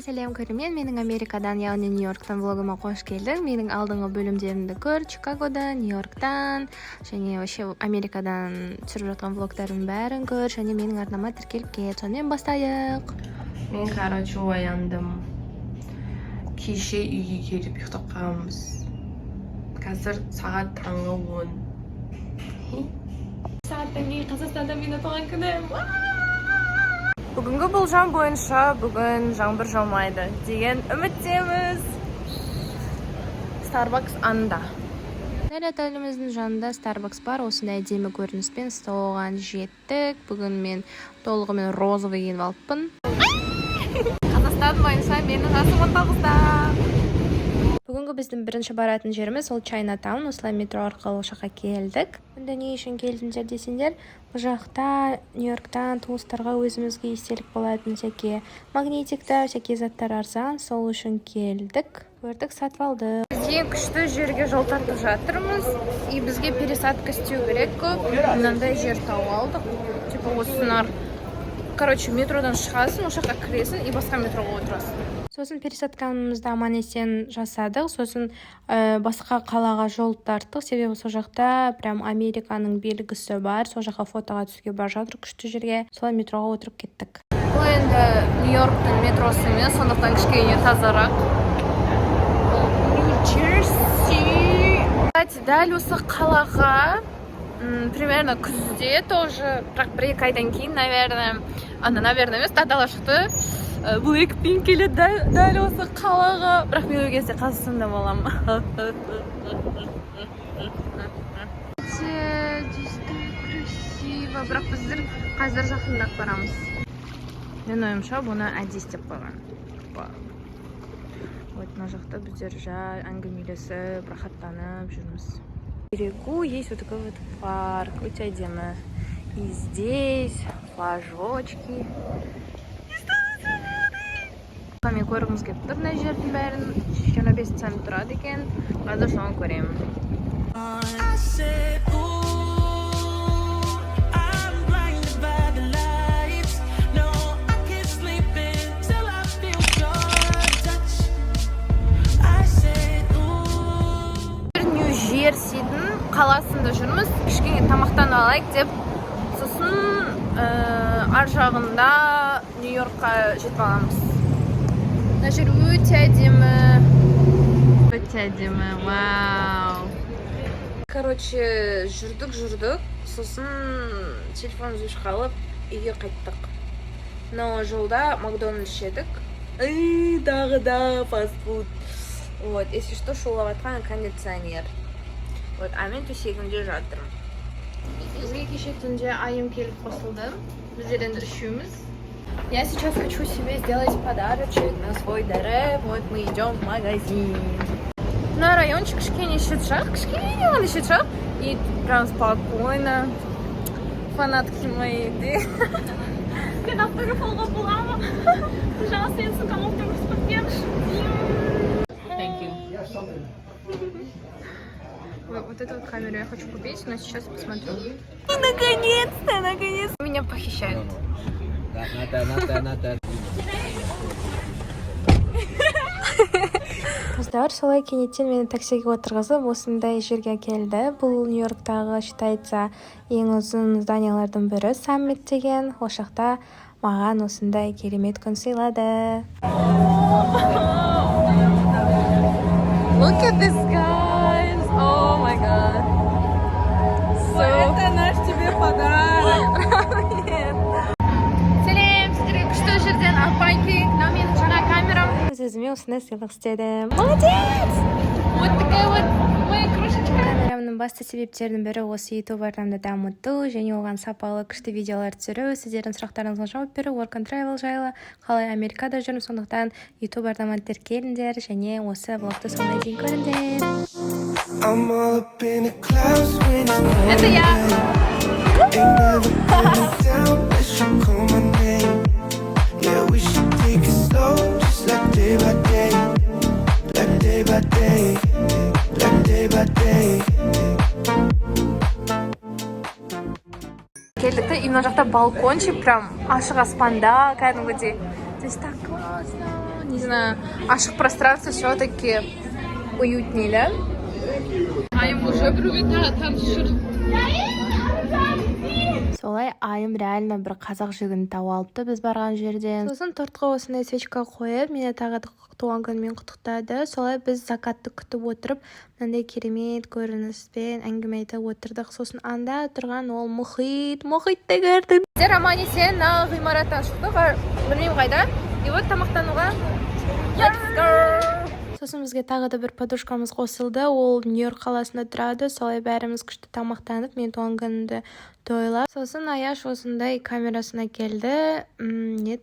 сәлем көрермен, менің Америкадан, яғни Нью-Йорктан влогыма қош келдің. Менің алдыңғы бөлімдерімді көр, Чикагодан, Нью-Йорктан, және вообще Америкадан түсіріп жатқан влогтардың бәрін көр, және менің арнама тіркеліп кет. Сонымен бастайық. Мен короче ояндым. Кеше үйге келіп ұйықтап қалғанбыз. Қазір сағат таңғы 10. Сағаттан кейін Қазақстанда мені туған күнім. Бүгінгі болжам бойынша бүгін жаңбыр жаумайды деген үміттеміз. Starbucks анда. Дәл отеліміздің жанында Starbucks бар. Осындай әдемі көрініспен оған жеттік. Бүгін мен толығымен розовый киініп алыппын. Қазақстан бойынша менің жасым 19-да. Бүгінгі біздің бірінші баратын жеріміз ол Чайнатаун. Осылай метро арқылы жаққа келдік. Мұнда не үшін келдіңдер десеңдер, бұл жақта Нью-Йорктан туыстарға өзімізге естелік болатын всякие магнитиктер, всякие заттар арзан, сол үшін келдік. Көрдік, сатып алдық. Біз ең күшті жерге жол тартып жатырмыз. И бізге пересадка істеу керек көп. Мынандай жер тауып алдық. Типа осынар. Короче, метродан шығасың, ол жаққа кіресің и басқа метроға отырасың. Сосын пересадкамызды аман-есен жасадық. Сосын басқа қалаға жол тарттық. Себебі сол жақта прям Американың белгісі бар. Сол жаққа фотоға түсуге бар жатыр күшті жерге. Солай метроға отырып кеттік. Бұл енді Нью-Йорктың метросы емес, сондықтан кішкене тазарақ. Нью-Джерси. Кстати, дәл осы қалаға примерно күзде тоже, бірақ бір-екі айдан кейін, наверное емес, дала шықты. Blackpink келеді дәл осы қалаға. Бірақ мен ол кезде Қазақстанда боламын. Красиво. Бірақ біздер қазір жақындап барамыз. Мен ойымша бұны әдес деп қойған. Вот мына жақта біздер жай әңгімелесіп, рахаттанып жүрміз. В берегу есть вот такой вот парк. Өте әдемі. И здесь флажочки. Мен көргіміз келіп тұр мына жердің бәрін. 25 цент тұрады екен. Қазір соны көремін. Нью-Джерсидің қаласында жүрміз. Кішкене тамақтанып алайық деп. Сосын ар жағында Нью-Йоркқа жетіп аламыз. Мына жер өте әдемі. Вау. Короче, жүрдік. Сосын телефонымызды өшіп қалып, үйге қайттық. Но жолда Макдональдс жедік. Дағы да фастфуд. Вот, если что, шулап атқан кондиционер. Вот, а мен төсегімде жатырмын. Бізге кеше түнде айым келіп қосылды. Біздер енді үшеуміз. Я сейчас хочу себе сделать подарочек на свой ДР. Вот мы идем в магазин. На райончик кішкене шетшақ, и прям спокойно. Фанатки мои, да? Мен автограф алуға боламы? Пожалуйста, мен саған автограф берші. Thank you. Вот эту вот камеру я хочу купить, но сейчас посмотрю. Наконец-то. Меня похищают. Қыздар солай кенеттен мені таксиге отырғызып осындай жерге келді. Бұл Нью-Йорктағы считается ең ұзын зданиялардың бірі, Саммит деген. Ол жақта маған осындай керемет күн сыйлады. Look at this, guys! Oh my god! Это наш тебе подарок! Жерден апайки, мынау менің жаңа камерам. Өзіме осындай сыйлық істедім. Молодец! Вот такая вот моя крошечка. Камерамның басты себептерінің бірі осы YouTube арнамды дамыту және оған сапалы күшті видеолар түсіру, сіздердің сұрақтарыңызға жауап беру, work and travel жайлы, қалай Америкада жүрмін, сондықтан YouTube арнама тіркеліңдер және осы влогты соңына дейін көріңдер. Это я. Yeah, we should take it slow, just like day by day, like day by day, like day by day. Келдік, и мына жақта балкончик прям ашық аспанда, кәдімгідей. Здесь так классно. Не конечно, ашық пространство все-таки уютнее, да? Айым уже біреуге танысып жүр. Солай айым реально бір қазақ жігін тауып алыпты біз барған жерден. Сосын тортқа осындай свечка қойып, мені тағы туған күнімен құттықтады. Солай біз закатты күтіп отырып, мынандай керемет көрініспен әңгіме айтып отырдық. Сосын анда тұрған ол мұхитты көрдім. Біздер Амани сен ғимараттан шықтық, білмеймін қайда. И вот тамақтануға. Let's go! Сосын бізге тағы да бір подружкамыз қосылды, ол Нью-Йорк қаласында тұрады, солай бәріміз күшті тамақтанып, мен туған күнімді тойлап. Сосын Аяш осындай камерасына келді,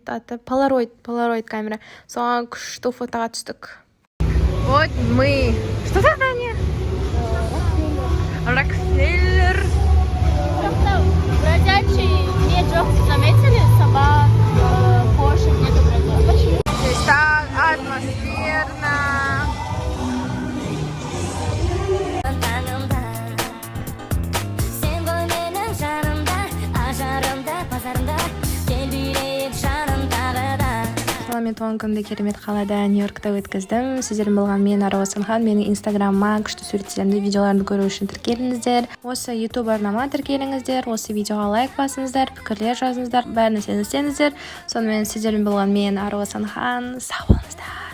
аты Polaroid камера, соған күшті фотоға түстік. Вот мы. Что это, Таня? Рокфеллер. Бродячий не жоқ, заметили? Собак, кошек нету бродячих. Почему? Здесь так атмосферно. Мен туған күнді керемет қалада Нью-Йоркта өткіздім. Сіздермен болған мен Ару Асанхан. Менің инстаграмыма күшті суреттерімді, видеоларымды көру үшін тіркеліңіздер. Осы YouTube арнама тіркеліңіздер. Осы видеоға лайк басыңыздар, пікірлер жазыңыздар, бәрін істеңіздер. Сонымен сіздермен болған мен Ару Асанхан. Сау болыңыздар.